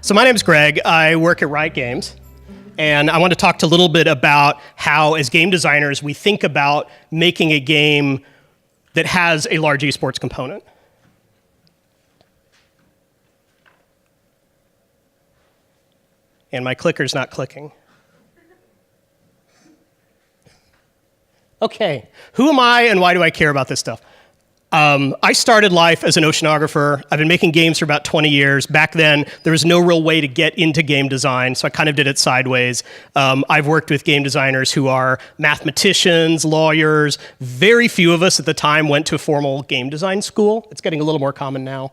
So my name's Greg. I work at Riot Games, and I want to talk a little bit about how, as game designers, we think about making a game that has a large esports component. And my clicker's not clicking. Okay, who am I and why do I care about this stuff? I started life as an oceanographer. I've been making games for about 20 years. Back then, there was no real way to get into game design, so I kind of did it sideways. I've worked with game designers who are mathematicians, lawyers. Very few of us at the time went to a formal game design school. It's getting a little more common now.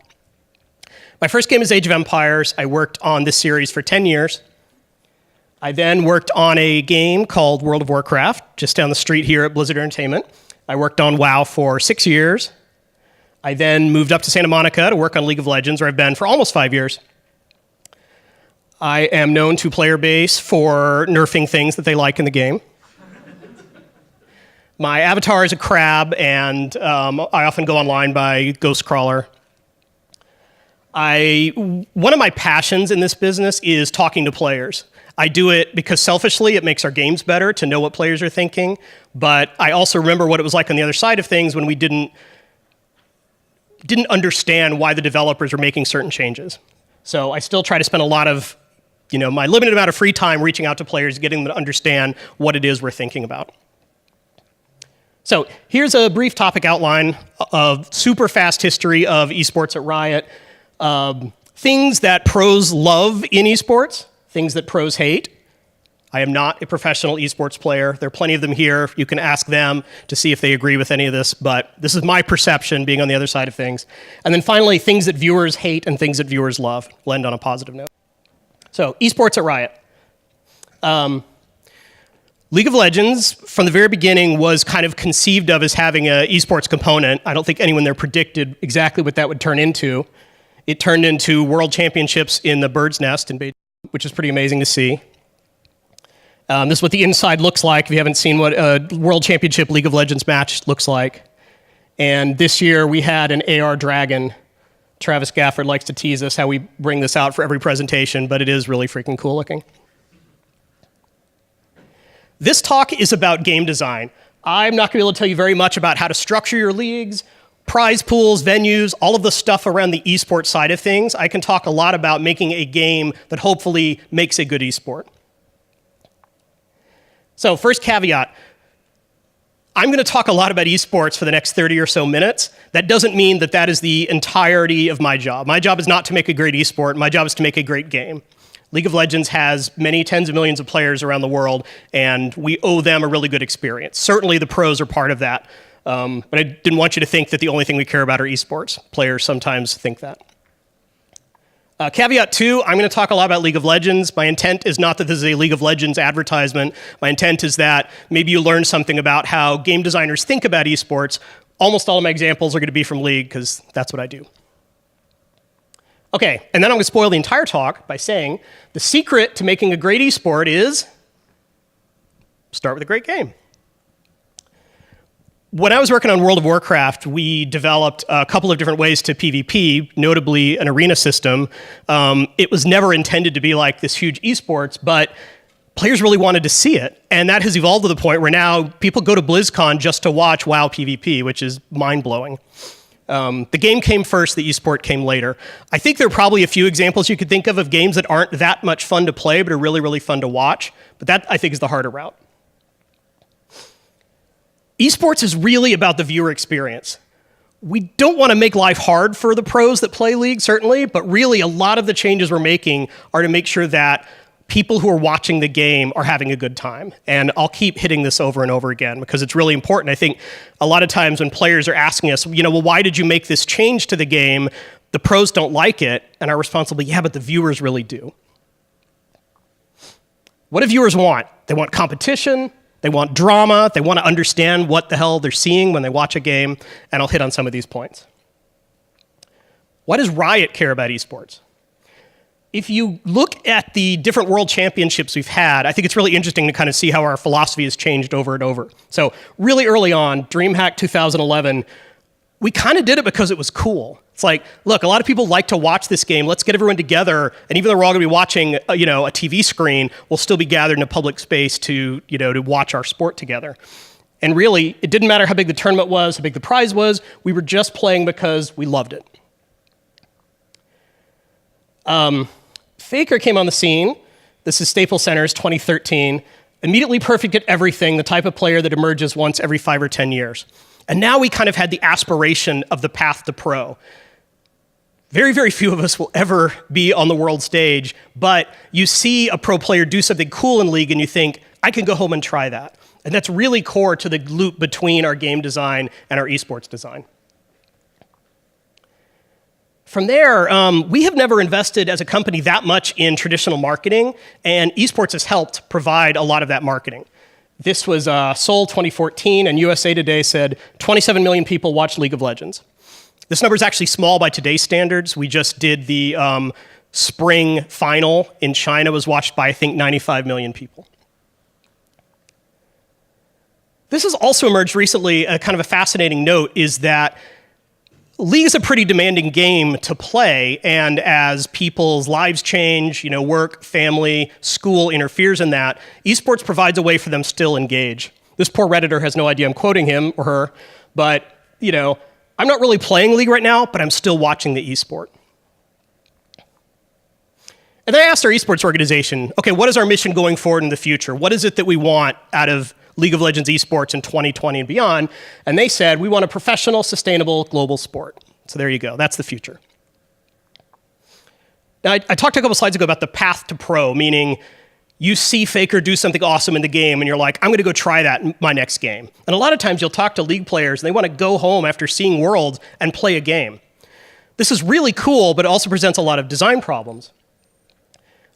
My first game is Age of Empires. I worked on this series for 10 years. I then worked on a game called World of Warcraft, just down the street here at Blizzard Entertainment. I worked on WoW for 6 years. I then moved up to Santa Monica to work on League of Legends, where I've been for almost 5 years. I am known to player base for nerfing things that they like in the game. My avatar is a crab, and I often go online by Ghostcrawler. One of my passions in this business is talking to players. I do it because selfishly it makes our games better to know what players are thinking, but I also remember what it was like on the other side of things when we didn't understand why the developers were making certain changes. So I still try to spend a lot of my limited amount of free time reaching out to players, getting them to understand what it is we're thinking about. So here's a brief topic outline of super fast history of esports at Riot. Things that pros love in esports, things that pros hate. I am not a professional esports player. There are plenty of them here. You can ask them to see if they agree with any of this, but this is my perception being on the other side of things. And then finally, things that viewers hate and things that viewers love. We'll end on a positive note. So, esports at Riot. League of Legends, from the very beginning, was kind of conceived of as having an esports component. I don't think anyone there predicted exactly what that would turn into. It turned into World Championships in the Bird's Nest in Beijing, which is pretty amazing to see. This is what the inside looks like if you haven't seen what a World Championship League of Legends match looks like. And this year we had an AR dragon. Travis Gafford likes to tease us how we bring this out for every presentation, but it is really freaking cool looking. This talk is about game design. I'm not going to be able to tell you very much about how to structure your leagues, prize pools, venues, all of the stuff around the esports side of things. I can talk a lot about making a game that hopefully makes a good esport. So first caveat, I'm going to talk a lot about esports for the next 30 or so minutes. That doesn't mean that that is the entirety of my job. My job is not to make a great esport. My job is to make a great game. League of Legends has many tens of millions of players around the world, and we owe them a really good experience. Certainly the pros are part of that, but I didn't want you to think that the only thing we care about are esports. Players sometimes think that. Caveat 2, I'm going to talk a lot about League of Legends. My intent is not that this is a League of Legends advertisement. My intent is that maybe you learn something about how game designers think about esports. Almost all of my examples are going to be from League, because that's what I do. Okay, and then I'm going to spoil the entire talk by saying the secret to making a great esport is start with a great game. When I was working on World of Warcraft, we developed a couple of different ways to PvP, notably an arena system. It was never intended to be like this huge esports, but players really wanted to see it. And that has evolved to the point where now people go to BlizzCon just to watch WoW PvP, which is mind-blowing. The game came first, the esport came later. I think there are probably a few examples you could think of games that aren't that much fun to play, but are really, really fun to watch. But that, I think, is the harder route. Esports is really about the viewer experience. We don't want to make life hard for the pros that play League, certainly, but really a lot of the changes we're making are to make sure that people who are watching the game are having a good time. And I'll keep hitting this over and over again because it's really important. I think a lot of times when players are asking us, well, why did you make this change to the game? The pros don't like it, and our response will be, yeah, but the viewers really do. What do viewers want? They want competition. They want drama. They want to understand what the hell they're seeing when they watch a game, and I'll hit on some of these points. Why does Riot care about esports? If you look at the different world championships we've had, I think it's really interesting to kind of see how our philosophy has changed over and over. So really early on, DreamHack 2011, we kind of did it because it was cool. It's like, look, a lot of people like to watch this game. Let's get everyone together. And even though we're all going to be watching, a TV screen, we'll still be gathered in a public space to watch our sport together. And really, it didn't matter how big the tournament was, how big the prize was. We were just playing because we loved it. Faker came on the scene. This is Staples Center's 2013. Immediately perfect at everything, the type of player that emerges once every 5 or 10 years. And now we kind of had the aspiration of the path to pro. Very, very few of us will ever be on the world stage, but you see a pro player do something cool in League and you think, I can go home and try that. And that's really core to the loop between our game design and our esports design. From there, we have never invested as a company that much in traditional marketing, and esports has helped provide a lot of that marketing. This was Seoul 2014, and USA Today said 27 million people watch League of Legends. This number is actually small by today's standards. We just did the spring final in China, was watched by, I think, 95 million people. This has also emerged recently, a kind of a fascinating note, is that League is a pretty demanding game to play, and as people's lives change, work, family, school interferes in that, esports provides a way for them to still engage. This poor Redditor has no idea I'm quoting him or her, but, I'm not really playing League right now, but I'm still watching the esport. And then I asked our esports organization, okay, what is our mission going forward in the future? What is it that we want out of League of Legends esports in 2020 and beyond? And they said, we want a professional, sustainable, global sport. So there you go, that's the future. Now, I talked a couple slides ago about the path to pro, meaning you see Faker do something awesome in the game and you're like, I'm gonna go try that in my next game. And a lot of times you'll talk to League players and they wanna go home after seeing Worlds and play a game. This is really cool, but it also presents a lot of design problems.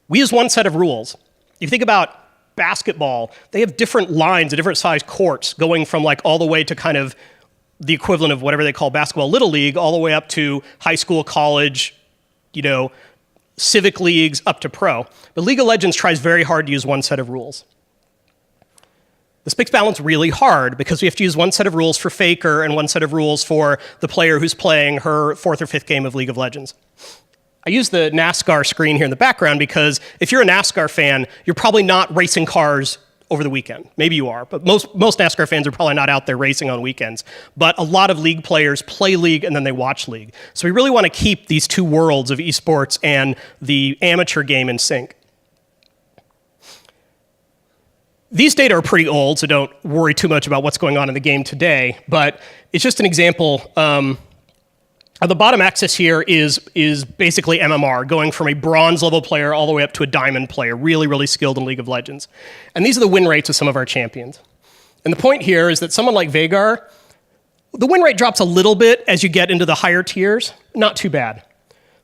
We use one set of rules. If you think about basketball, they have different lines, different size courts, going from all the way to kind of the equivalent of whatever they call basketball little league, all the way up to high school, college, civic leagues, up to pro. But League of Legends tries very hard to use one set of rules. This makes balance really hard because we have to use one set of rules for Faker and one set of rules for the player who's playing her 4th or 5th game of League of Legends. I use the NASCAR screen here in the background because if you're a NASCAR fan, you're probably not racing cars over the weekend. Maybe you are, but most NASCAR fans are probably not out there racing on weekends. But a lot of League players play League and then they watch League. So we really want to keep these two worlds of esports and the amateur game in sync. These data are pretty old, so don't worry too much about what's going on in the game today, but it's just an example. The bottom axis here is basically MMR, going from a bronze level player all the way up to a diamond player, really, really skilled in League of Legends. And these are the win rates of some of our champions. And the point here is that someone like Veigar, the win rate drops a little bit as you get into the higher tiers, not too bad.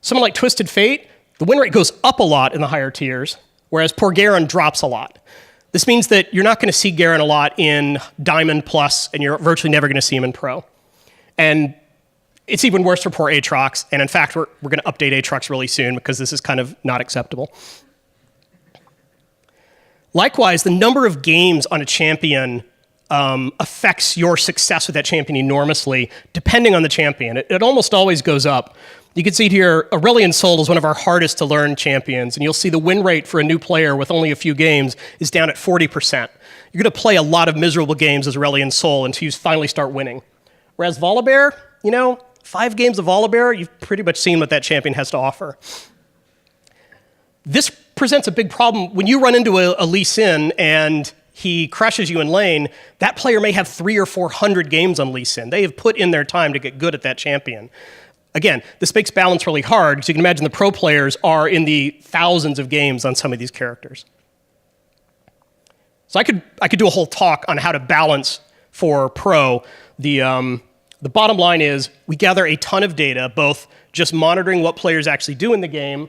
Someone like Twisted Fate, the win rate goes up a lot in the higher tiers, whereas poor Garen drops a lot. This means that you're not going to see Garen a lot in Diamond Plus, and you're virtually never going to see him in Pro. And it's even worse for poor Aatrox, and in fact, we're going to update Aatrox really soon because this is kind of not acceptable. Likewise, the number of games on a champion affects your success with that champion enormously, depending on the champion. It almost always goes up. You can see here, Aurelion Sol is one of our hardest to learn champions, and you'll see the win rate for a new player with only a few games is down at 40%. You're going to play a lot of miserable games as Aurelion Sol until you finally start winning. Whereas Volibear, 5 games of Volibear, you've pretty much seen what that champion has to offer. This presents a big problem. When you run into a Lee Sin and he crushes you in lane, that player may have 300 or 400 games on Lee Sin. They have put in their time to get good at that champion. Again, this makes balance really hard because you can imagine the pro players are in the thousands of games on some of these characters. So I could do a whole talk on how to balance for pro. The bottom line is we gather a ton of data, both just monitoring what players actually do in the game,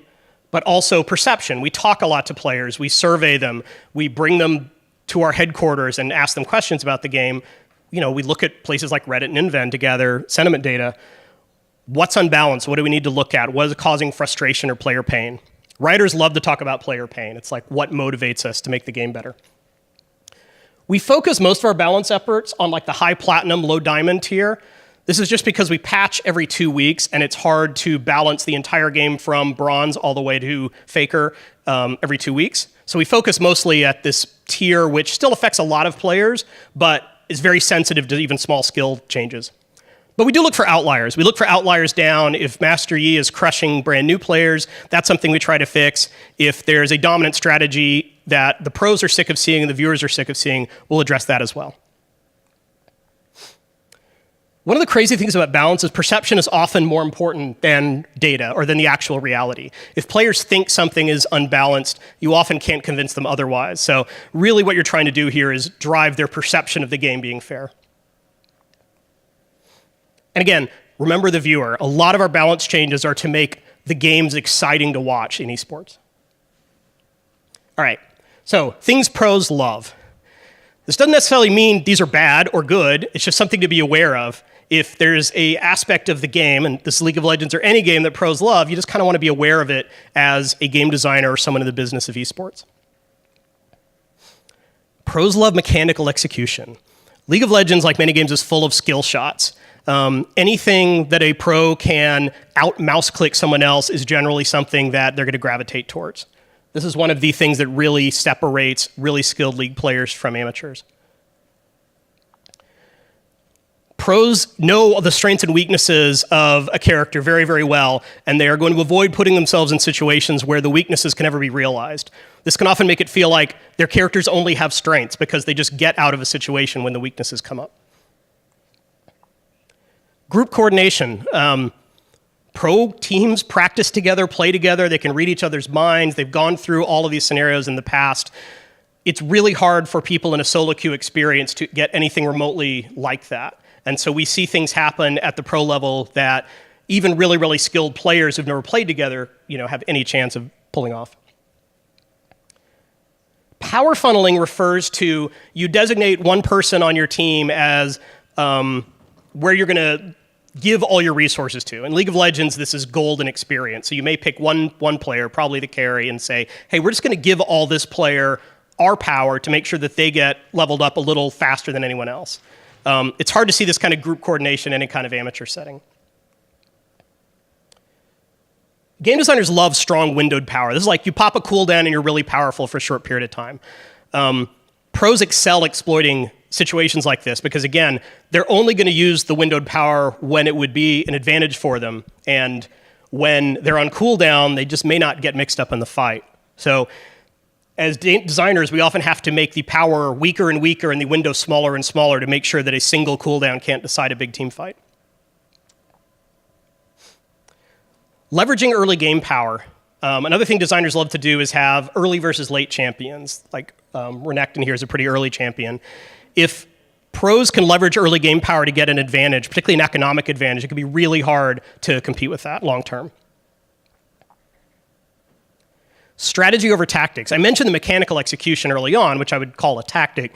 but also perception. We talk a lot to players. We survey them. We bring them to our headquarters and ask them questions about the game. We look at places like Reddit and Inven to gather sentiment data. What's unbalanced? What do we need to look at? What is causing frustration or player pain? Writers love to talk about player pain. It's like what motivates us to make the game better. We focus most of our balance efforts on the high platinum, low diamond tier. This is just because we patch every 2 weeks, and it's hard to balance the entire game from bronze all the way to Faker every 2 weeks. So we focus mostly at this tier, which still affects a lot of players, but is very sensitive to even small skill changes. But we do look for outliers. We look for outliers down. If Master Yi is crushing brand new players, that's something we try to fix. If there's a dominant strategy that the pros are sick of seeing and the viewers are sick of seeing, we'll address that as well. One of the crazy things about balance is perception is often more important than data or than the actual reality. If players think something is unbalanced, you often can't convince them otherwise. So really what you're trying to do here is drive their perception of the game being fair. And again, remember the viewer. A lot of our balance changes are to make the games exciting to watch in esports. All right, so things pros love. This doesn't necessarily mean these are bad or good. It's just something to be aware of. If there's an aspect of the game, and this League of Legends or any game that pros love, you just kind of want to be aware of it as a game designer or someone in the business of esports. Pros love mechanical execution. League of Legends, like many games, is full of skill shots. Anything that a pro can out-mouse click someone else is generally something that they're going to gravitate towards. This is one of the things that really separates really skilled League players from amateurs. Pros know the strengths and weaknesses of a character very, very well, and they are going to avoid putting themselves in situations where the weaknesses can never be realized. This can often make it feel like their characters only have strengths because they just get out of a situation when the weaknesses come up. Group coordination. Pro teams practice together, play together, they can read each other's minds, they've gone through all of these scenarios in the past. It's really hard for people in a solo queue experience to get anything remotely like that. And so we see things happen at the pro level that even really, really skilled players who've never played together, have any chance of pulling off. Power funneling refers to you designate one person on your team as where you're going to give all your resources to. In League of Legends, this is golden experience. So you may pick one player, probably the carry, and say, hey, we're just going to give all this player our power to make sure that they get leveled up a little faster than anyone else. It's hard to see this kind of group coordination in any kind of amateur setting. Game designers love strong windowed power. This is like you pop a cooldown and you're really powerful for a short period of time. Pros excel exploiting situations like this because, again, they're only going to use the windowed power when it would be an advantage for them. And when they're on cooldown, they just may not get mixed up in the fight. So as designers, we often have to make the power weaker and weaker and the window smaller and smaller to make sure that a single cooldown can't decide a big team fight. Leveraging early game power. Another thing designers love to do is have early versus late champions. Like Renekton here is a pretty early champion. If pros can leverage early game power to get an advantage, particularly an economic advantage, it can be really hard to compete with that long term. Strategy over tactics. I mentioned the mechanical execution early on, which I would call a tactic.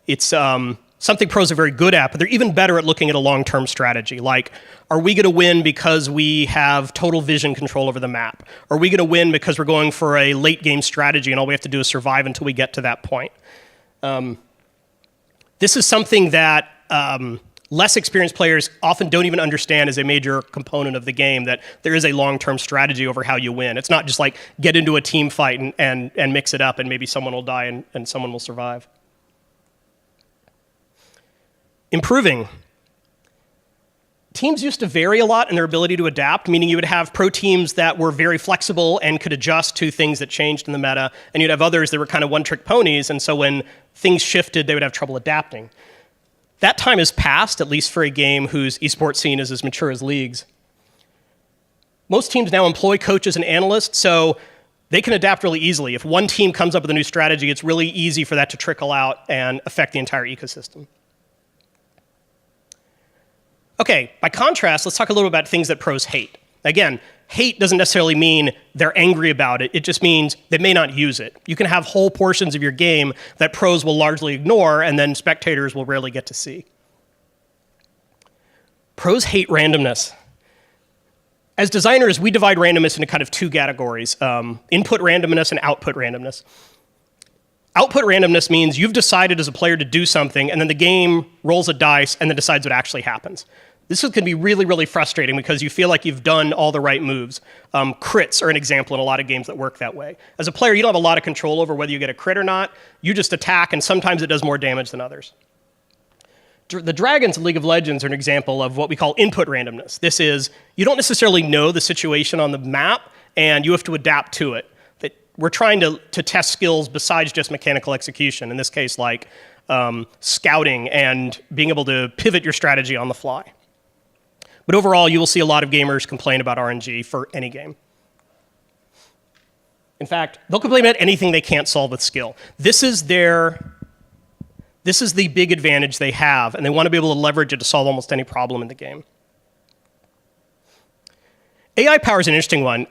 It's something pros are very good at, but they're even better at looking at a long-term strategy. Like, are we going to win because we have total vision control over the map? Are we going to win because we're going for a late-game strategy and all we have to do is survive until we get to that point? This is something that less experienced players often don't even understand as a major component of the game, that there is a long-term strategy over how you win. It's not just like get into a team fight and mix it up and maybe someone will die and someone will survive. Improving. Teams used to vary a lot in their ability to adapt, meaning you would have pro teams that were very flexible and could adjust to things that changed in the meta, and you'd have others that were kind of one-trick ponies, and so when things shifted, they would have trouble adapting. That time has passed, at least for a game whose esports scene is as mature as leagues. Most teams now employ coaches and analysts, so they can adapt really easily. If one team comes up with a new strategy, it's really easy for that to trickle out and affect the entire ecosystem. Okay, by contrast, let's talk a little about things that pros hate. Again, hate doesn't necessarily mean they're angry about it. It just means they may not use it. You can have whole portions of your game that pros will largely ignore and then spectators will rarely get to see. Pros hate randomness. As designers, we divide randomness into kind of two categories, input randomness and output randomness. Output randomness means you've decided as a player to do something, and then the game rolls a dice and then decides what actually happens. This can be really, really frustrating because you feel like you've done all the right moves. Crits are an example in a lot of games that work that way. As a player, you don't have a lot of control over whether you get a crit or not. You just attack, and sometimes it does more damage than others. The dragons in League of Legends are an example of what we call input randomness. This is, you don't necessarily know the situation on the map, and you have to adapt to it. We're trying to test skills besides just mechanical execution, in this case, like scouting and being able to pivot your strategy on the fly. But overall, you will see a lot of gamers complain about RNG for any game. In fact, they'll complain about anything they can't solve with skill. This is the big advantage they have, and they want to be able to leverage it to solve almost any problem in the game. AI power is an interesting one.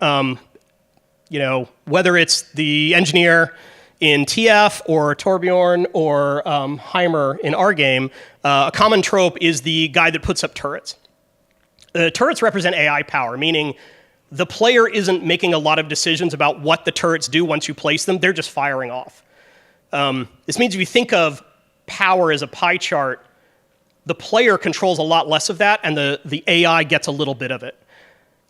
Whether it's the engineer in TF or Torbjorn or Heimer in our game, a common trope is the guy that puts up turrets. Turrets represent AI power, meaning the player isn't making a lot of decisions about what the turrets do once you place them. They're just firing off. This means if you think of power as a pie chart, the player controls a lot less of that, and the AI gets a little bit of it.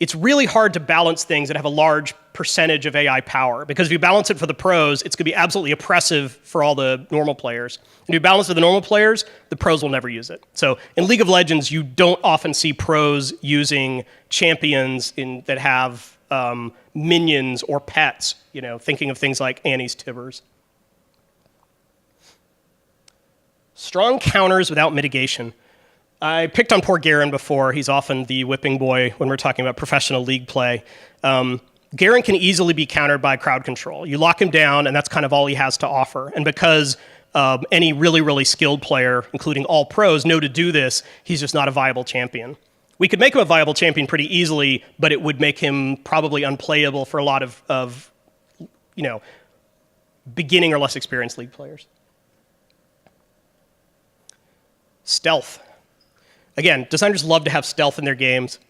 It's really hard to balance things that have a large percentage of AI power, because if you balance it for the pros, it's going to be absolutely oppressive for all the normal players. And if you balance it for the normal players, the pros will never use it. So in League of Legends, you don't often see pros using champions that have minions or pets, thinking of things like Annie's Tibbers. Strong counters without mitigation. I picked on poor Garen before. He's often the whipping boy when we're talking about professional league play. Garen can easily be countered by crowd control. You lock him down, and that's kind of all he has to offer. And because any really, really skilled player, including all pros, know to do this, he's just not a viable champion. We could make him a viable champion pretty easily, but it would make him probably unplayable for a lot of beginning or less experienced league players. Stealth. Again, designers love to have stealth in their games.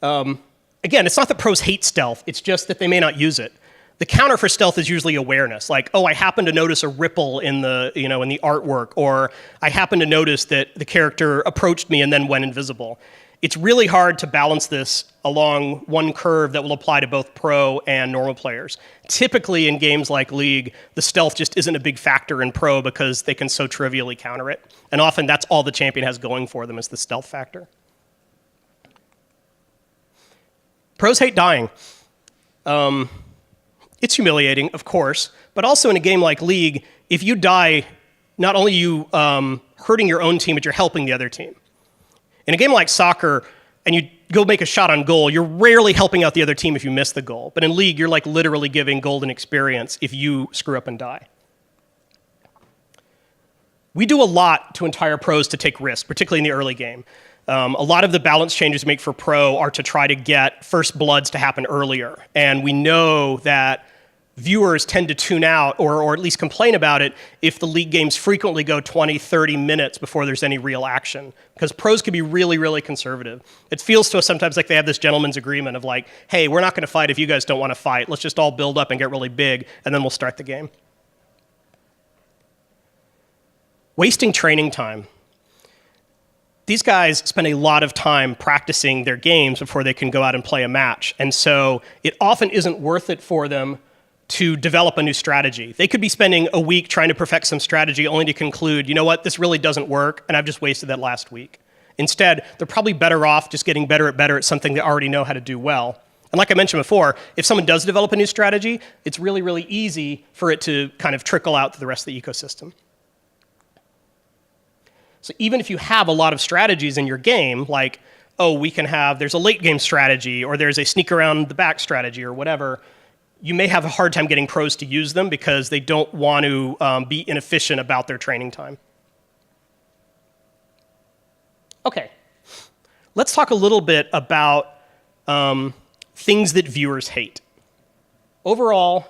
Again, it's not that pros hate stealth, it's just that they may not use it. The counter for stealth is usually awareness, like, oh, I happen to notice a ripple in the artwork, or I happen to notice that the character approached me and then went invisible. It's really hard to balance this along one curve that will apply to both pro and normal players. Typically in games like League, the stealth just isn't a big factor in pro because they can so trivially counter it. And often that's all the champion has going for them is the stealth factor. Pros hate dying. It's humiliating, of course, but also in a game like League, if you die, not only are you hurting your own team, but you're helping the other team. In a game like soccer, and you go make a shot on goal, you're rarely helping out the other team if you miss the goal. But in League, you're like literally giving golden experience if you screw up and die. We do a lot to entire pros to take risks, particularly in the early game. A lot of the balance changes we make for pro are to try to get first bloods to happen earlier. And we know that viewers tend to tune out or at least complain about it if the League games frequently go 20, 30 minutes before there's any real action. Because pros can be really, really conservative. It feels to us sometimes like they have this gentleman's agreement of like, hey, we're not going to fight if you guys don't want to fight. Let's just all build up and get really big, and then we'll start the game. Wasting training time. These guys spend a lot of time practicing their games before they can go out and play a match. And so it often isn't worth it for them to develop a new strategy. They could be spending a week trying to perfect some strategy only to conclude, you know what, this really doesn't work, and I've just wasted that last week. Instead, they're probably better off just getting better at something they already know how to do well. And like I mentioned before, if someone does develop a new strategy, it's really, really easy for it to kind of trickle out to the rest of the ecosystem. So even if you have a lot of strategies in your game, like, oh, there's a late game strategy, or there's a sneak around the back strategy, or whatever, you may have a hard time getting pros to use them because they don't want to be inefficient about their training time. Okay, let's talk a little bit about things that viewers hate. Overall,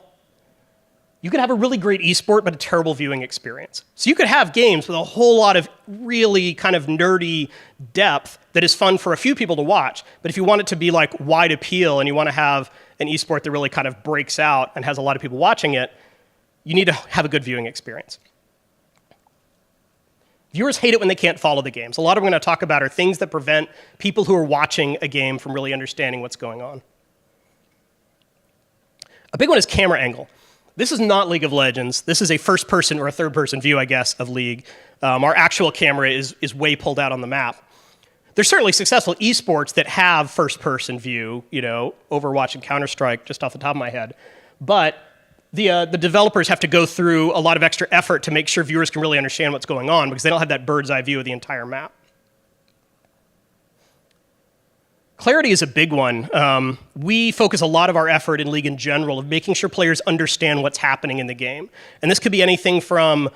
you could have a really great esport, but a terrible viewing experience. So you could have games with a whole lot of really kind of nerdy depth that is fun for a few people to watch. But if you want it to be like wide appeal and you want to have an esport that really kind of breaks out and has a lot of people watching it, you need to have a good viewing experience. Viewers hate it when they can't follow the games. A lot of what we're going to talk about are things that prevent people who are watching a game from really understanding what's going on. A big one is camera angle. This is not League of Legends. This is a first-person or a third-person view, I guess, of League. Our actual camera is way pulled out on the map. There's certainly successful esports that have first-person view, Overwatch and Counter-Strike, just off the top of my head. But the developers have to go through a lot of extra effort to make sure viewers can really understand what's going on because they don't have that bird's eye view of the entire map. Clarity is a big one. We focus a lot of our effort in League in general of making sure players understand what's happening in the game. And this could be anything from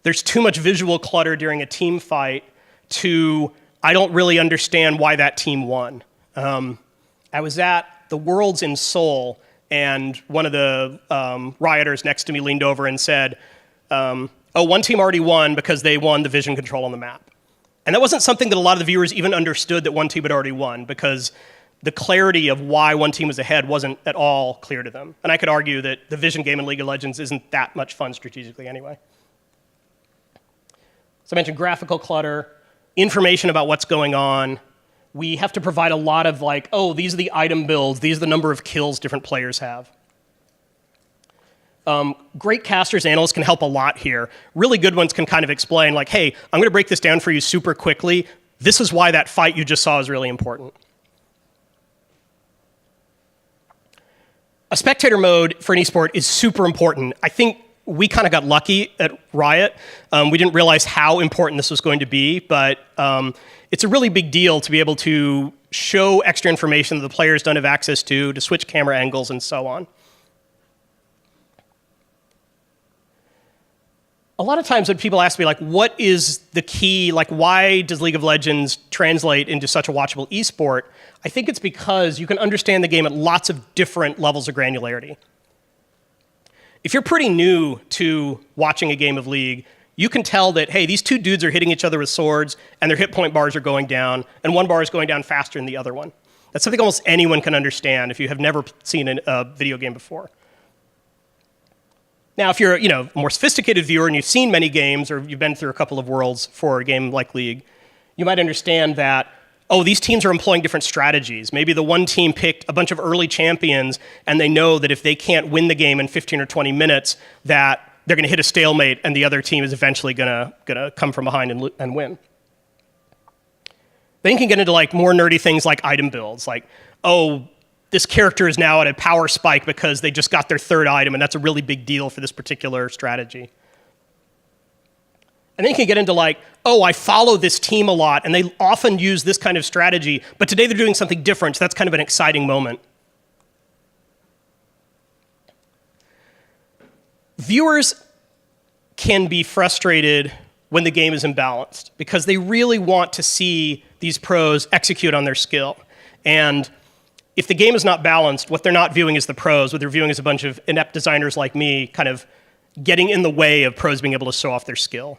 there's too much visual clutter during a team fight to I don't really understand why that team won. I was at the Worlds in Seoul, and one of the rioters next to me leaned over and said, one team already won because they won the vision control on the map. And that wasn't something that a lot of the viewers even understood that one team had already won because the clarity of why one team was ahead wasn't at all clear to them. And I could argue that the vision game in League of Legends isn't that much fun strategically anyway. So I mentioned graphical clutter, information about what's going on. We have to provide a lot of these are the item builds, these are the number of kills different players have. Great casters, analysts can help a lot here. Really good ones can kind of explain hey, I'm going to break this down for you super quickly. This is why that fight you just saw is really important. A spectator mode for an esport is super important. I think we kind of got lucky at Riot. We didn't realize how important this was going to be, but it's a really big deal to be able to show extra information that the players don't have access to switch camera angles, and so on. A lot of times when people ask me, what is the key, why does League of Legends translate into such a watchable esport? I think it's because you can understand the game at lots of different levels of granularity. If you're pretty new to watching a game of League, you can tell that, hey, these two dudes are hitting each other with swords, and their hit point bars are going down, and one bar is going down faster than the other one. That's something almost anyone can understand if you have never seen a video game before. Now, if you're a more sophisticated viewer and you've seen many games or you've been through a couple of worlds for a game like League, you might understand that, these teams are employing different strategies. Maybe the one team picked a bunch of early champions and they know that if they can't win the game in 15 or 20 minutes, that they're going to hit a stalemate and the other team is eventually going to come from behind and win. Then you can get into more nerdy things like item builds, this character is now at a power spike because they just got their third item, and that's a really big deal for this particular strategy. And then you can get into I follow this team a lot, and they often use this kind of strategy, but today they're doing something different, so that's kind of an exciting moment. Viewers can be frustrated when the game is imbalanced because they really want to see these pros execute on their skill. And if the game is not balanced, what they're not viewing is the pros. What they're viewing is a bunch of inept designers like me kind of getting in the way of pros being able to show off their skill.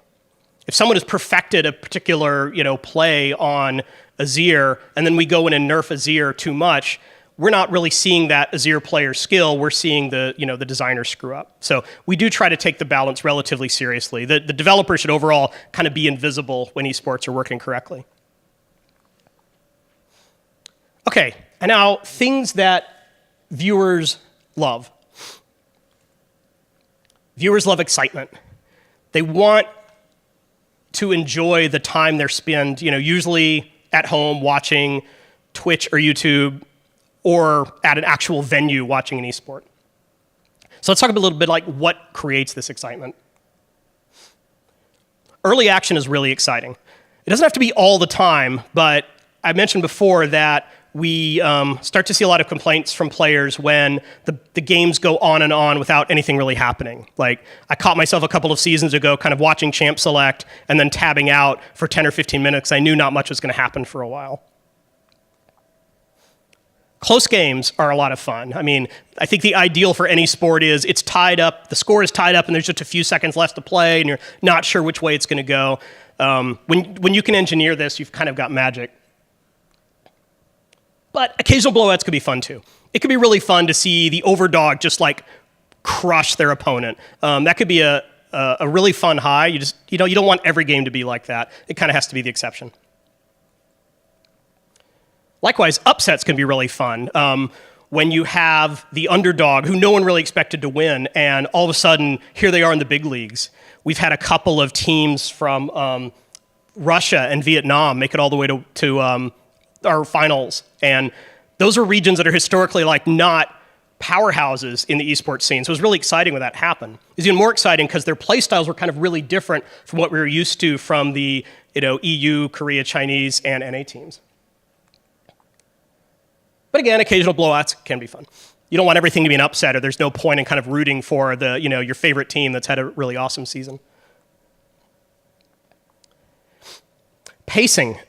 If someone has perfected a particular play on Azir, and then we go in and nerf Azir too much, we're not really seeing that Azir player's skill. We're seeing the designer screw up. So we do try to take the balance relatively seriously. The developer should overall kind of be invisible when esports are working correctly. Okay. And now, things that viewers love. Viewers love excitement. They want to enjoy the time they spend, usually at home watching Twitch or YouTube, or at an actual venue watching an esport. So let's talk a little bit what creates this excitement. Early action is really exciting. It doesn't have to be all the time, but I mentioned before that we start to see a lot of complaints from players when the games go on and on without anything really happening. I caught myself a couple of seasons ago kind of watching Champ Select and then tabbing out for 10 or 15 minutes. I knew not much was going to happen for a while. Close games are a lot of fun. I think the ideal for any sport is it's tied up, the score is tied up, and there's just a few seconds left to play, and you're not sure which way it's going to go. When you can engineer this, you've kind of got magic. But occasional blowouts could be fun too. It could be really fun to see the overdog just crush their opponent. That could be a a really fun high. You don't want every game to be like that. It kind of has to be the exception. Likewise, upsets can be really fun. When you have the underdog who no one really expected to win, and all of a sudden, here they are in the big leagues. We've had a couple of teams from Russia and Vietnam make it all the way to our finals. And those are regions that are historically like not powerhouses in the esports scene. So it was really exciting when that happened. It was even more exciting because their play styles were kind of really different from what we were used to from the EU, Korea, Chinese, and NA teams. But again, occasional blowouts can be fun. You don't want everything to be an upset, or there's no point in kind of rooting for your favorite team that's had a really awesome season. Pacing.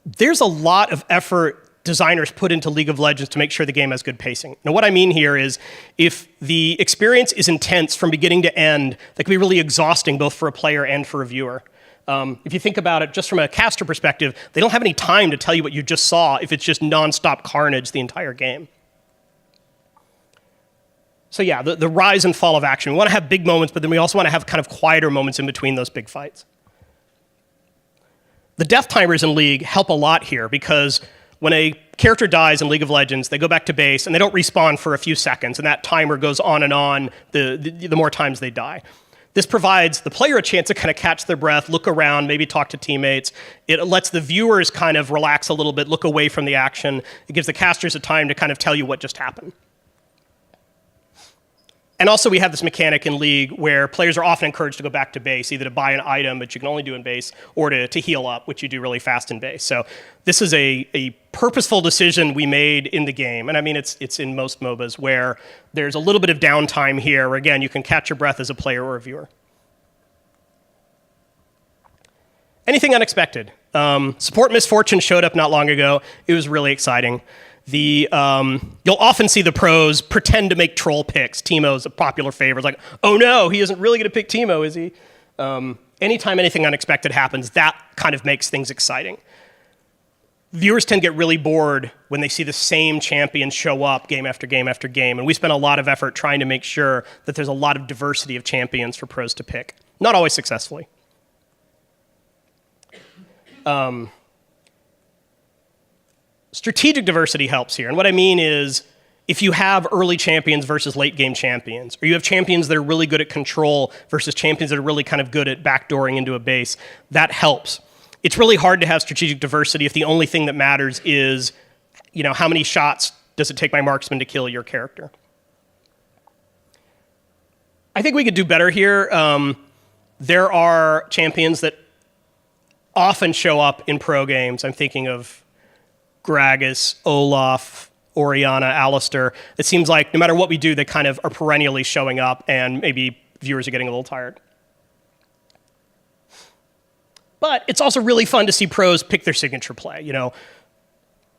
There's a lot of effort designers put into League of Legends to make sure the game has good pacing. Now, what I mean here is if the experience is intense from beginning to end, that can be really exhausting both for a player and for a viewer. If you think about it just from a caster perspective, they don't have any time to tell you what you just saw if it's just nonstop carnage the entire game. So yeah, the rise and fall of action. We want to have big moments, but then we also want to have kind of quieter moments in between those big fights. The death timers in League help a lot here because when a character dies in League of Legends, they go back to base and they don't respawn for a few seconds, and that timer goes on and on the more times they die. This provides the player a chance to kind of catch their breath, look around, maybe talk to teammates. It lets the viewers kind of relax a little bit, look away from the action. It gives the casters a time to kind of tell you what just happened. And also we have this mechanic in League where players are often encouraged to go back to base, either to buy an item, which you can only do in base, or to heal up, which you do really fast in base. So this is a purposeful decision we made in the game. And I mean, it's in most MOBAs where there's a little bit of downtime here where, again, you can catch your breath as a player or a viewer. Anything unexpected? Support Misfortune showed up not long ago. It was really exciting. You'll often see the pros pretend to make troll picks. Teemo's a popular favorite. It's like, oh no, he isn't really going to pick Teemo, is he? Anytime anything unexpected happens, that kind of makes things exciting. Viewers tend to get really bored when they see the same champion show up game after game after game, and we spend a lot of effort trying to make sure that there's a lot of diversity of champions for pros to pick. Not always successfully. Strategic diversity helps here. And what I mean is if you have early champions versus late game champions, or you have champions that are really good at control versus champions that are really kind of good at backdooring into a base, that helps. It's really hard to have strategic diversity if the only thing that matters is, how many shots does it take my marksman to kill your character? I think we could do better here. There are champions that often show up in pro games. I'm thinking of Gragas, Olaf, Orianna, Alistair. It seems like no matter what we do, they kind of are perennially showing up, and maybe viewers are getting a little tired. But it's also really fun to see pros pick their signature play.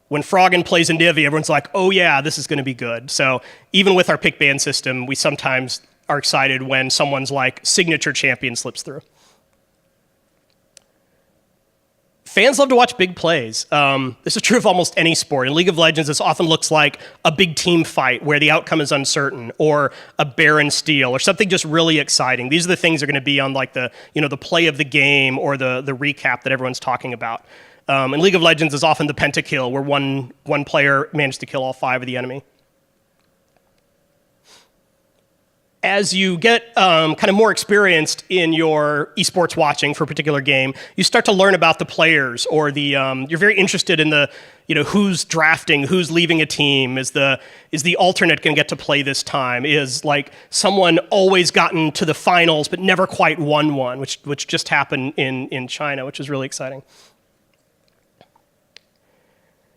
When Froggen plays in Divi, everyone's like, oh yeah, this is going to be good. So even with our pick ban system, we sometimes are excited when someone's like signature champion slips through. Fans love to watch big plays. This is true of almost any sport. In League of Legends, this often looks like a big team fight where the outcome is uncertain, or a Baron steal, or something just really exciting. These are the things that are going to be on like the play of the game or the recap that everyone's talking about. In League of Legends, it's often the pentakill where one player managed to kill all 5 of the enemy. As you get kind of more experienced in your esports watching for a particular game, you start to learn about the players, or you're very interested in the who's drafting, who's leaving a team. Is the alternate going to get to play this time? Is like someone always gotten to the finals but never quite won one, which just happened in China, which is really exciting.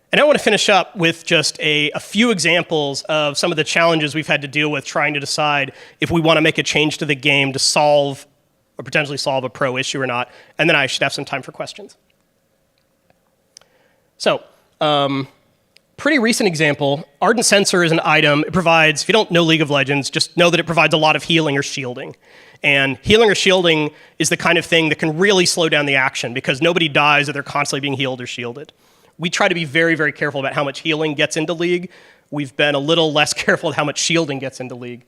And I want to finish up with just a few examples of some of the challenges we've had to deal with trying to decide if we want to make a change to the game to solve or potentially solve a pro issue or not. And then I should have some time for questions. So, pretty recent example, Ardent Sensor is an item. It provides, if you don't know League of Legends, just know that it provides a lot of healing or shielding. And healing or shielding is the kind of thing that can really slow down the action because nobody dies if they're constantly being healed or shielded. We try to be very, very careful about how much healing gets into League. We've been a little less careful with how much shielding gets into League.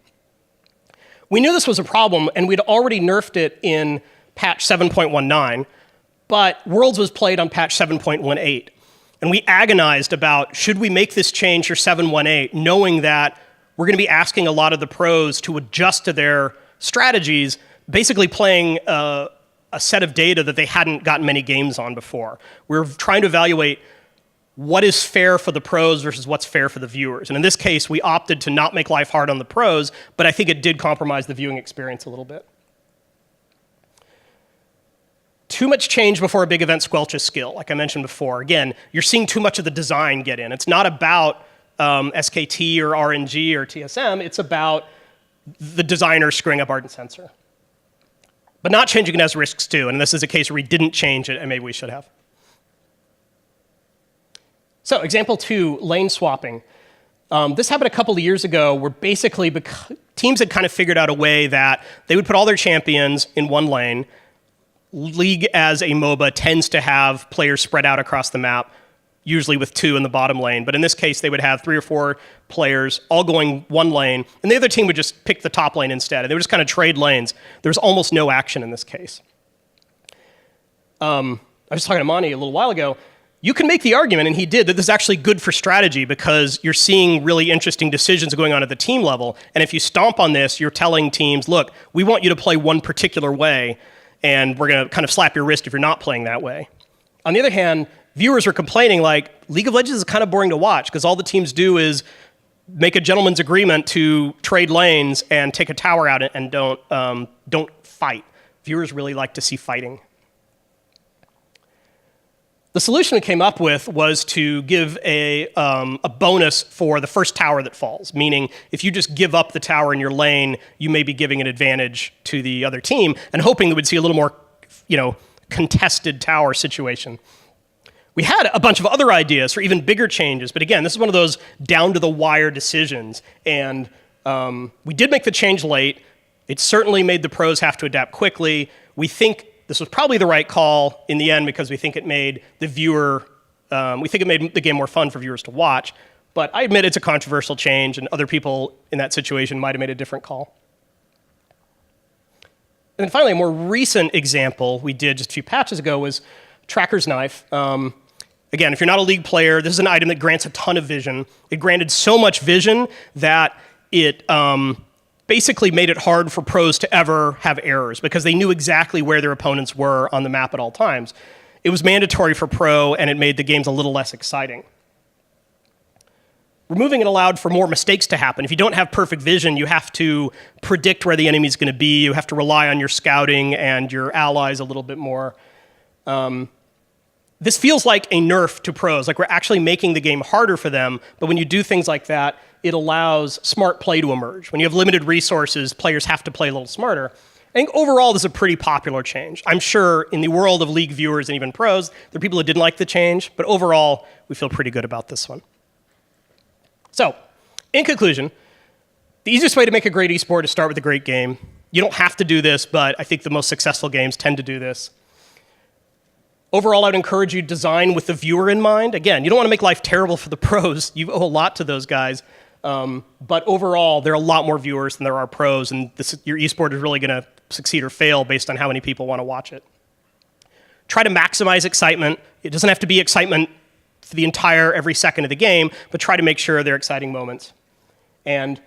We knew this was a problem, and we'd already nerfed it in patch 7.19, but Worlds was played on patch 7.18. And we agonized about, should we make this change for 7.18, knowing that we're going to be asking a lot of the pros to adjust to their strategies, basically playing a set of data that they hadn't gotten many games on before. We're trying to evaluate what is fair for the pros versus what's fair for the viewers. And in this case, we opted to not make life hard on the pros, but I think it did compromise the viewing experience a little bit. Too much change before a big event squelches skill, like I mentioned before. Again, you're seeing too much of the design get in. It's not about SKT or RNG or TSM, it's about the designer screwing up Ardent Sensor. But not changing it has risks too, and this is a case where we didn't change it, and maybe we should have. So example 2, lane swapping. This happened a couple of years ago where basically teams had kind of figured out a way that they would put all their champions in one lane. League as a MOBA tends to have players spread out across the map, usually with 2 in the bottom lane. But in this case, they would have 3 or 4 players all going one lane, and the other team would just pick the top lane instead. And they would just kind of trade lanes. There was almost no action in this case. I was talking to Monty a little while ago. You can make the argument, and he did, that this is actually good for strategy because you're seeing really interesting decisions going on at the team level. And if you stomp on this, you're telling teams, look, we want you to play one particular way, and we're going to kind of slap your wrist if you're not playing that way. On the other hand, viewers were complaining like, League of Legends is kind of boring to watch because all the teams do is make a gentleman's agreement to trade lanes and take a tower out and don't fight. Viewers really like to see fighting. The solution we came up with was to give a bonus for the first tower that falls, meaning if you just give up the tower in your lane, you may be giving an advantage to the other team and hoping that we'd see a little more, contested tower situation. We had a bunch of other ideas for even bigger changes, but again, this is one of those down-to-the-wire decisions, and we did make the change late. It certainly made the pros have to adapt quickly. We think this was probably the right call in the end because we think it made the game more fun for viewers to watch. But I admit it's a controversial change, and other people in that situation might have made a different call. And then finally, a more recent example we did just a few patches ago was Tracker's Knife. Again, if you're not a League player, this is an item that grants a ton of vision. It granted so much vision that it basically made it hard for pros to ever have errors because they knew exactly where their opponents were on the map at all times. It was mandatory for pro, and it made the games a little less exciting. Removing it allowed for more mistakes to happen. If you don't have perfect vision, you have to predict where the enemy's going to be. You have to rely on your scouting and your allies a little bit more. This feels like a nerf to pros, like we're actually making the game harder for them, but when you do things like that, it allows smart play to emerge. When you have limited resources, players have to play a little smarter. I think overall, this is a pretty popular change. I'm sure in the world of League viewers and even pros, there are people who didn't like the change, but overall, we feel pretty good about this one. So, in conclusion, the easiest way to make a great esport is start with a great game. You don't have to do this, but I think the most successful games tend to do this. Overall, I'd encourage you to design with the viewer in mind. Again, you don't want to make life terrible for the pros. You owe a lot to those guys. But overall, there are a lot more viewers than there are pros, and your esport is really going to succeed or fail based on how many people want to watch it. Try to maximize excitement. It doesn't have to be excitement for the entire every second of the game, but try to make sure they're exciting moments. And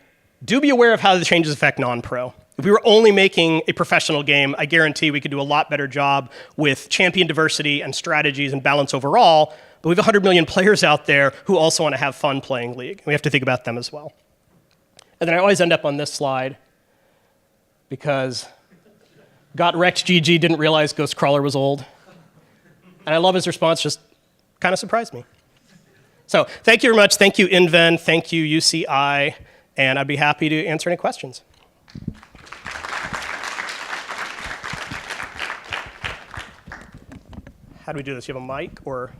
do be aware of how the changes affect non-pro. If we were only making a professional game, I guarantee we could do a lot better job with champion diversity and strategies and balance overall, but we have 100 million players out there who also want to have fun playing League. We have to think about them as well. And then I always end up on this slide because got wrecked GG didn't realize Ghost Crawler was old. And I love his response, just kind of surprised me. So thank you very much. Thank you, Inven. Thank you, UCI. And I'd be happy to answer any questions. How do we do this? You have a mic or?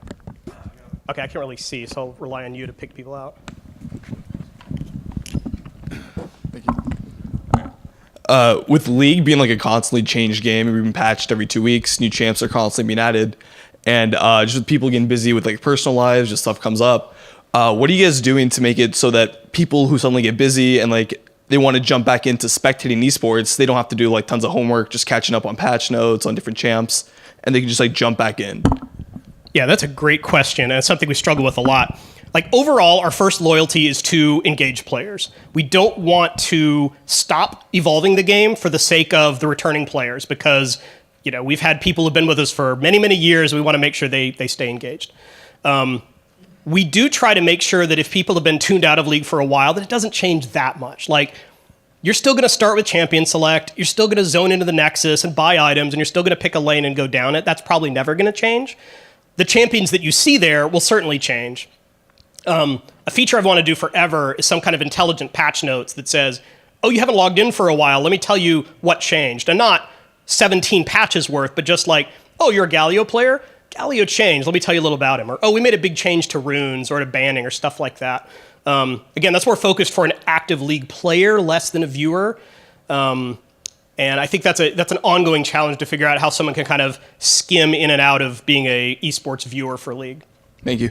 Okay, I can't really see, so I'll rely on you to pick people out. Thank you. With League being like a constantly changed game, we've been patched every 2 weeks, new champs are constantly being added, and just with people getting busy with like personal lives, just stuff comes up. What are you guys doing to make it so that people who suddenly get busy and like they want to jump back into spectating esports, they don't have to do like tons of homework, just catching up on patch notes on different champs, and they can just like jump back in. Yeah, that's a great question, and it's something we struggle with a lot. Like overall, our first loyalty is to engage players. We don't want to stop evolving the game for the sake of the returning players, because we've had people who've been with us for many, many years. We want to make sure they stay engaged. We do try to make sure that if people have been tuned out of League for a while, that it doesn't change that much. Like, you're still going to start with champion select, you're still going to zone into the Nexus and buy items, and you're still going to pick a lane and go down it. That's probably never going to change. The champions that you see there will certainly change. A feature I've wanted to do forever is some kind of intelligent patch notes that says, oh, you haven't logged in for a while, let me tell you what changed. And not 17 patches worth, but just like, oh, you're a Galio player? Galio changed, let me tell you a little about him. Or, oh, we made a big change to runes or to banning or stuff like that. Again, that's more focused for an active League player, less than a viewer. And I think that's an ongoing challenge to figure out how someone can kind of skim in and out of being a esports viewer for League. Thank you.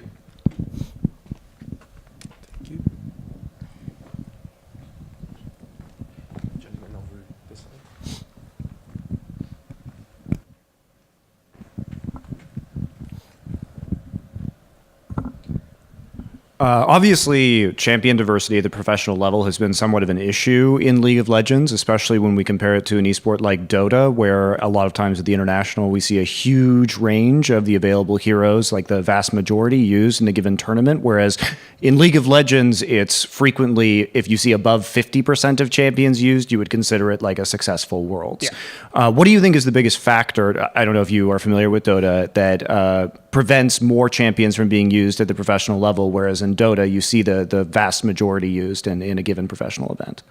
Obviously, champion diversity at the professional level has been somewhat of an issue in League of Legends, especially when we compare it to an esport like Dota, where a lot of times at the international, we see a huge range of the available heroes, like the vast majority used in a given tournament. Whereas in League of Legends, it's frequently, if you see above 50% of champions used, you would consider it like a successful Worlds. Yeah. What do you think is the biggest factor, I don't know if you are familiar with Dota, that prevents more champions from being used at the professional level, whereas in Dota, you see the vast majority used in a given professional event?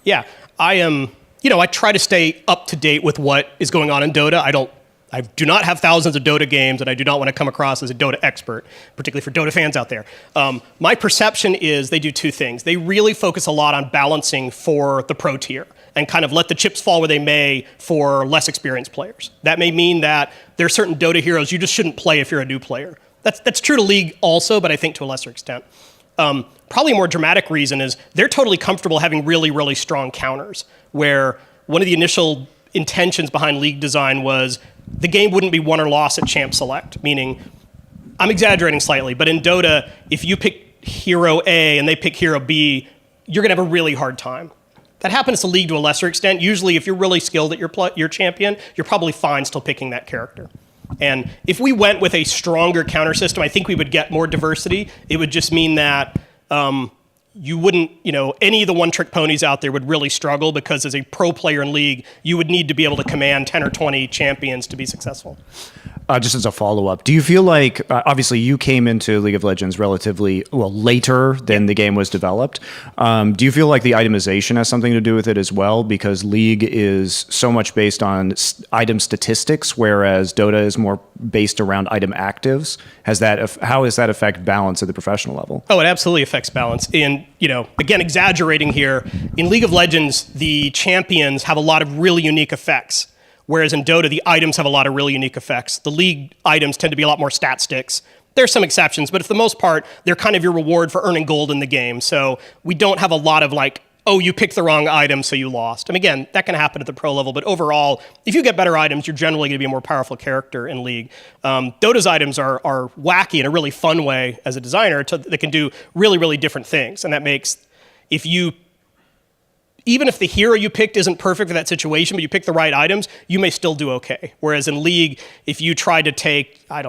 Yeah, I try to stay up to date with what is going on in Dota. I do not have thousands of Dota games, and I do not want to come across as a Dota expert, particularly for Dota fans out there. My perception is they do two things. They really focus a lot on balancing for the pro tier and kind of let the chips fall where they may for less experienced players. That may mean that there are certain Dota heroes you just shouldn't play if you're a new player. That's true to League also, but I think to a lesser extent. Probably a more dramatic reason is they're totally comfortable having really, really strong counters, where one of the initial intentions behind League design was the game wouldn't be won or lost at champ select, meaning, I'm exaggerating slightly, but in Dota, if you pick hero A and they pick hero B, you're going to have a really hard time. That happens to League to a lesser extent. Usually, if you're really skilled at your champion, you're probably fine still picking that character. And if we went with a stronger counter system, I think we would get more diversity. It would just mean that you wouldn't, any of the one-trick ponies out there would really struggle, because as a pro player in League, you would need to be able to command 10 or 20 champions to be successful. Just as a follow-up, do you feel like, obviously you came into League of Legends relatively, later than the game was developed. Do you feel like the itemization has something to do with it as well? Because League is so much based on item statistics, whereas Dota is more based around item actives. How does that affect balance at the professional level? Oh, it absolutely affects balance. And, again, exaggerating here, in League of Legends, the champions have a lot of really unique effects. Whereas in Dota, the items have a lot of really unique effects. The League items tend to be a lot more stat sticks. There's some exceptions, but for the most part, they're kind of your reward for earning gold in the game. So we don't have a lot of like, oh, you picked the wrong item, so you lost. And again, that can happen at the pro level, but overall, if you get better items, you're generally going to be a more powerful character in League. Dota's items are wacky in a really fun way as a designer. They can do really, really different things. And that makes, even if the hero you picked isn't perfect for that situation, but you pick the right items, you may still do okay. Whereas in League, if you try to take, if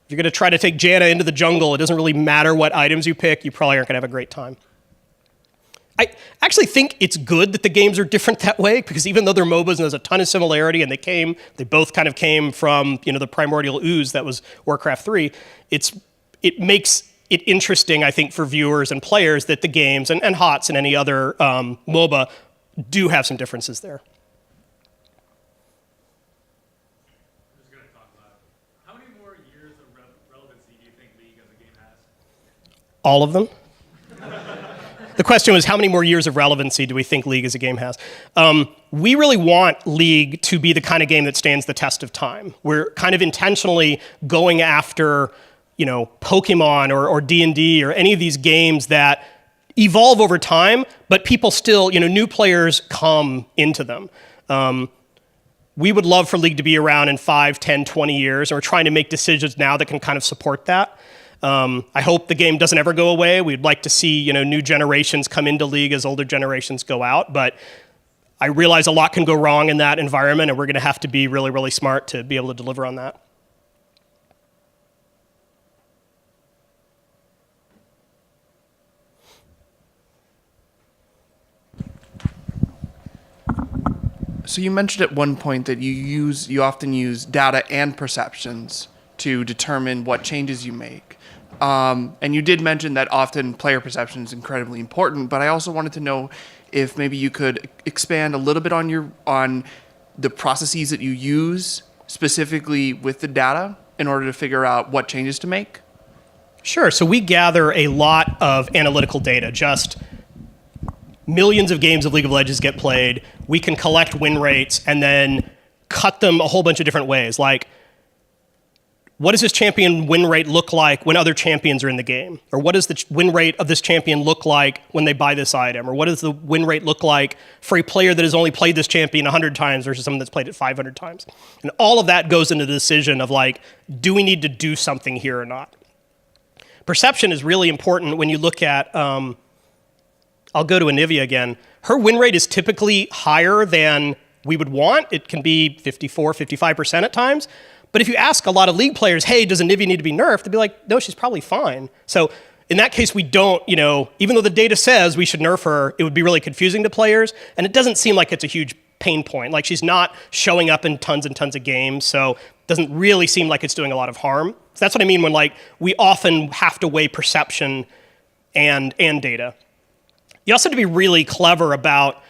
you're going to try to take Janna into the jungle, it doesn't really matter what items you pick, you probably aren't going to have a great time. I actually think it's good that the games are different that way, because even though they're MOBAs and there's a ton of similarity, and they both kind of came from the primordial ooze that was Warcraft 3, it makes it interesting, I think, for viewers and players that the games and HOTS and any other MOBA do have some differences there. I'm just going to talk about it. How many more years of relevancy do you think League as a game has? All of them. The question was, how many more years of relevancy do we think League as a game has? We really want League to be the kind of game that stands the test of time. We're kind of intentionally going after Pokemon or D&D or any of these games that evolve over time, but people still, new players come into them. We would love for League to be around in 5, 10, 20 years, and we're trying to make decisions now that can kind of support that. I hope the game doesn't ever go away. We'd like to see, new generations come into League as older generations go out, but I realize a lot can go wrong in that environment, and we're going to have to be really, really smart to be able to deliver on that. So you mentioned at one point that you often use data and perceptions to determine what changes you make. And you did mention that often player perception is incredibly important, but I also wanted to know if maybe you could expand a little bit on the processes that you use specifically with the data in order to figure out what changes to make. Sure. So we gather a lot of analytical data. Just millions of games of League of Legends get played. We can collect win rates and then cut them a whole bunch of different ways. Like, what does this champion win rate look like when other champions are in the game? Or what does the win rate of this champion look like when they buy this item? Or what does the win rate look like for a player that has only played this champion 100 times versus someone that's played it 500 times? And all of that goes into the decision of like, do we need to do something here or not? Perception is really important when you look at, I'll go to Anivia again. Her win rate is typically higher than we would want. It can be 54, 55% at times. But if you ask a lot of League players, hey, does Anivia need to be nerfed? They'd be like, no, she's probably fine. So in that case, we don't, even though the data says we should nerf her, it would be really confusing to players. And it doesn't seem like it's a huge pain point. Like, she's not showing up in tons and tons of games, so it doesn't really seem like it's doing a lot of harm. So that's what I mean when we often have to weigh perception and data. You also have to be really clever about,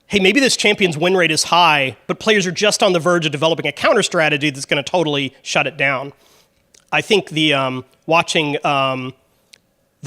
hey, maybe this champion's win rate is high, but players are just on the verge of developing a counter strategy that's going to totally shut it down. I think the watching the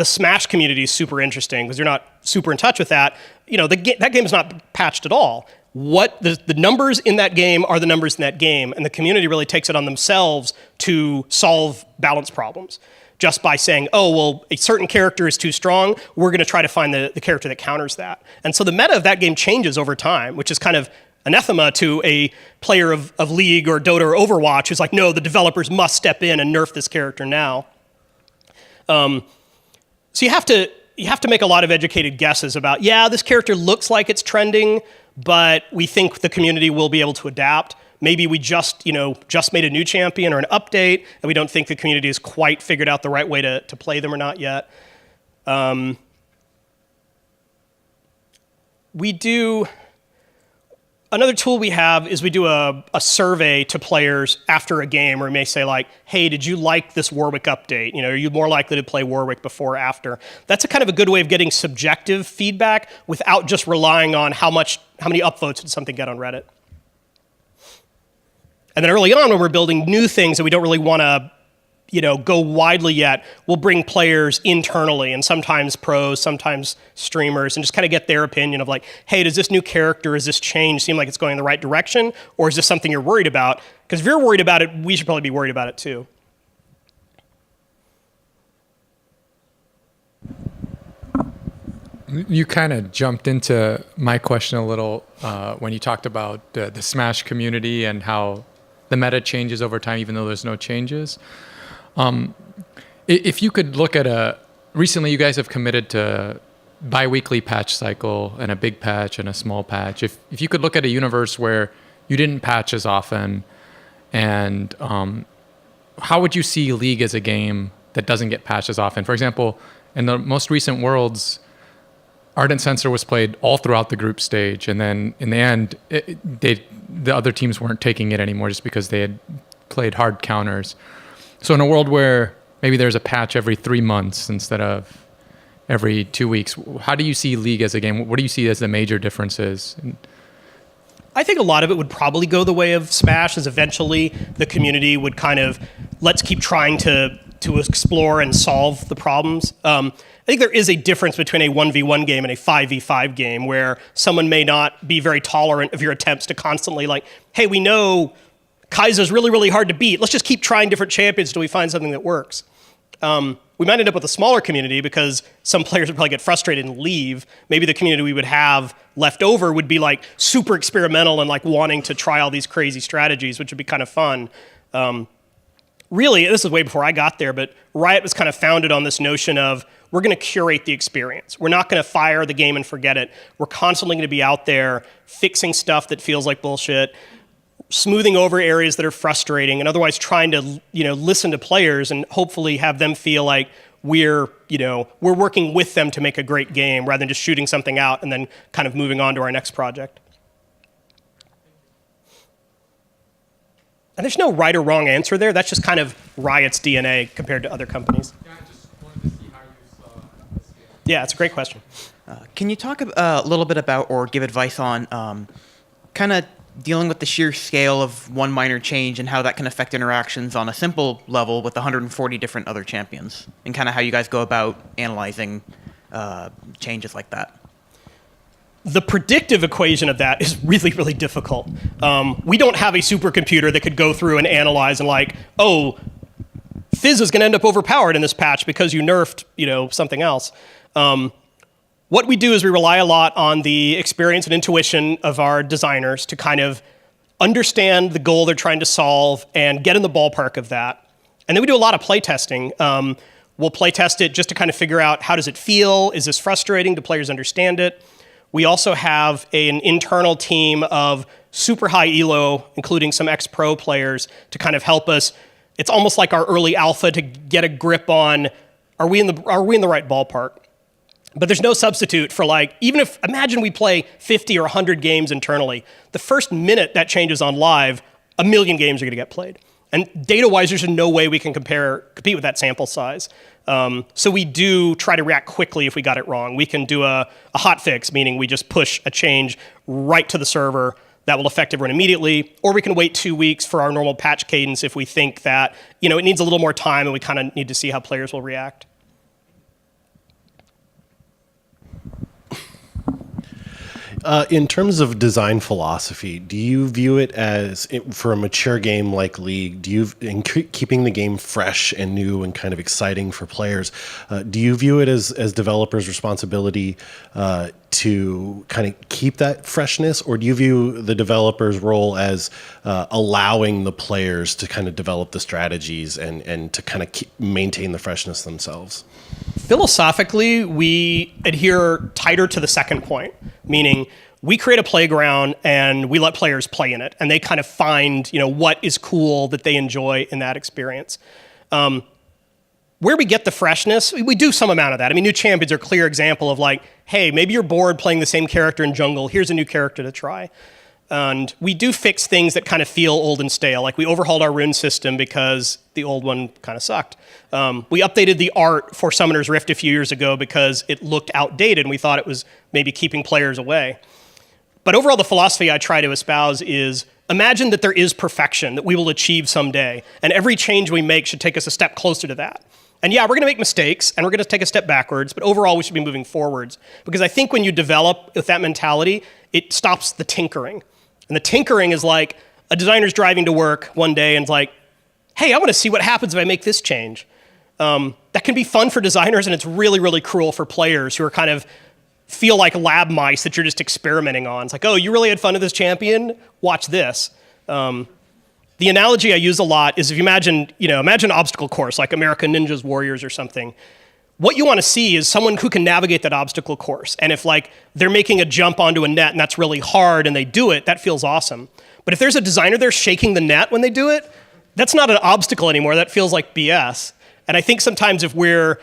Smash community is super interesting because you're not super in touch with that. That game is not patched at all. What the numbers in that game are the numbers in that game, and the community really takes it on themselves to solve balance problems. Just by saying, oh, well, a certain character is too strong, we're going to try to find the character that counters that. And so the meta of that game changes over time, which is kind of anathema to a player of League or Dota or Overwatch who's like, no, the developers must step in and nerf this character now. So you have to make a lot of educated guesses about, yeah, this character looks like it's trending, but we think the community will be able to adapt. Maybe we just made a new champion or an update, and we don't think the community has quite figured out the right way to play them or not yet. Another tool we have is we do a survey to players after a game where we may say like, hey, did you like this Warwick update? Are you more likely to play Warwick before or after? That's a kind of a good way of getting subjective feedback without just relying on how many upvotes did something get on Reddit. And then early on, when we're building new things that we don't really want to, go widely yet, we'll bring players internally, and sometimes pros, sometimes streamers, and just kind of get their opinion of like, hey, does this new character, does this change seem like it's going in the right direction, or is this something you're worried about? Because if you're worried about it, we should probably be worried about it too. You kind of jumped into my question a little when you talked about the Smash community and how the meta changes over time, even though there's no changes. If you could look at recently you guys have committed to bi-weekly patch cycle and a big patch and a small patch. If you could look at a universe where you didn't patch as often, and how would you see League as a game that doesn't get patched as often? For example, in the most recent Worlds, Ardent Sensor was played all throughout the group stage, and then in the end, the other teams weren't taking it anymore just because they had played hard counters. So in a world where maybe there's a patch every 3 months instead of every 2 weeks, how do you see League as a game? What do you see as the major differences? I think a lot of it would probably go the way of Smash, as eventually the community would kind of, let's keep trying to explore and solve the problems. I think there is a difference between a 1v1 game and a 5v5 game where someone may not be very tolerant of your attempts to constantly like, hey, we know Kai'Sa's really, really hard to beat. Let's just keep trying different champions till we find something that works. We might end up with a smaller community because some players would probably get frustrated and leave. Maybe the community we would have left over would be like super experimental and like wanting to try all these crazy strategies, which would be kind of fun. Really, this is way before I got there, but Riot was kind of founded on this notion of we're going to curate the experience. We're not going to fire the game and forget it. We're constantly going to be out there fixing stuff that feels like bullshit, smoothing over areas that are frustrating, and otherwise trying to, listen to players and hopefully have them feel like we're working with them to make a great game rather than just shooting something out and then kind of moving on to our next project. And there's no right or wrong answer there. That's just kind of Riot's DNA compared to other companies. Yeah, I just wanted to see how you saw this game. Yeah, it's a great question. Can you talk a little bit about or give advice on kind of dealing with the sheer scale of one minor change and how that can affect interactions on a simple level with 140 different other champions, and kind of how you guys go about analyzing changes like that? The predictive equation of that is really, really difficult. We don't have a supercomputer that could go through and analyze and like, oh, Fizz is going to end up overpowered in this patch because you nerfed, something else. What we do is we rely a lot on the experience and intuition of our designers to kind of understand the goal they're trying to solve and get in the ballpark of that. And then we do a lot of play testing. We'll play test it just to kind of figure out how does it feel? Is this frustrating? Do players understand it? We also have an internal team of super high elo, including some ex-pro players, to kind of help us. It's almost like our early alpha to get a grip on, are we in the right ballpark? But there's no substitute for imagine we play 50 or 100 games internally. The first minute that changes on live, 1 million games are going to get played. And data-wise, there's no way we can compete with that sample size. So we do try to react quickly if we got it wrong. We can do a hot fix, meaning we just push a change right to the server that will affect everyone immediately, or we can wait 2 weeks for our normal patch cadence if we think that it needs a little more time and we kind of need to see how players will react. In terms of design philosophy, do you view it as, for a mature game like League, in keeping the game fresh and new and kind of exciting for players, do you view it as developers' responsibility to kind of keep that freshness, or do you view the developer's role as allowing the players to kind of develop the strategies and to kind of maintain the freshness themselves? Philosophically, we adhere tighter to the second point, meaning we create a playground and we let players play in it, and they kind of find what is cool that they enjoy in that experience. Where we get the freshness, we do some amount of that. I mean, new champions are a clear example of like, hey, maybe you're bored playing the same character in jungle. Here's a new character to try. And we do fix things that kind of feel old and stale. Like we overhauled our rune system because the old one kind of sucked. We updated the art for Summoner's Rift a few years ago because it looked outdated and we thought it was maybe keeping players away. But overall, the philosophy I try to espouse is imagine that there is perfection that we will achieve someday. And every change we make should take us a step closer to that. And yeah, we're going to make mistakes and we're going to take a step backwards, but overall we should be moving forwards. Because I think when you develop with that mentality, it stops the tinkering. And the tinkering is like a designer's driving to work one day and it's like, hey, I want to see what happens if I make this change. That can be fun for designers and it's really, really cruel for players who are kind of feel like lab mice that you're just experimenting on. It's like, oh, you really had fun with this champion? Watch this. The analogy I use a lot is if you imagine an obstacle course like American Ninjas Warriors or something. What you want to see is someone who can navigate that obstacle course. And if they're making a jump onto a net and that's really hard and they do it, that feels awesome. But if there's a designer there shaking the net when they do it, that's not an obstacle anymore. That feels like BS. And I think sometimes if we're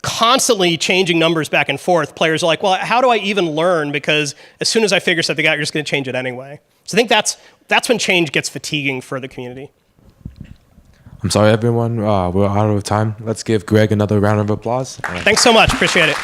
constantly changing numbers back and forth, players are like, well, how do I even learn? Because as soon as I figure something out, you're just going to change it anyway. So I think that's when change gets fatiguing for the community. I'm sorry, everyone. We're out of time. Let's give Greg another round of applause. Thanks so much. Appreciate it.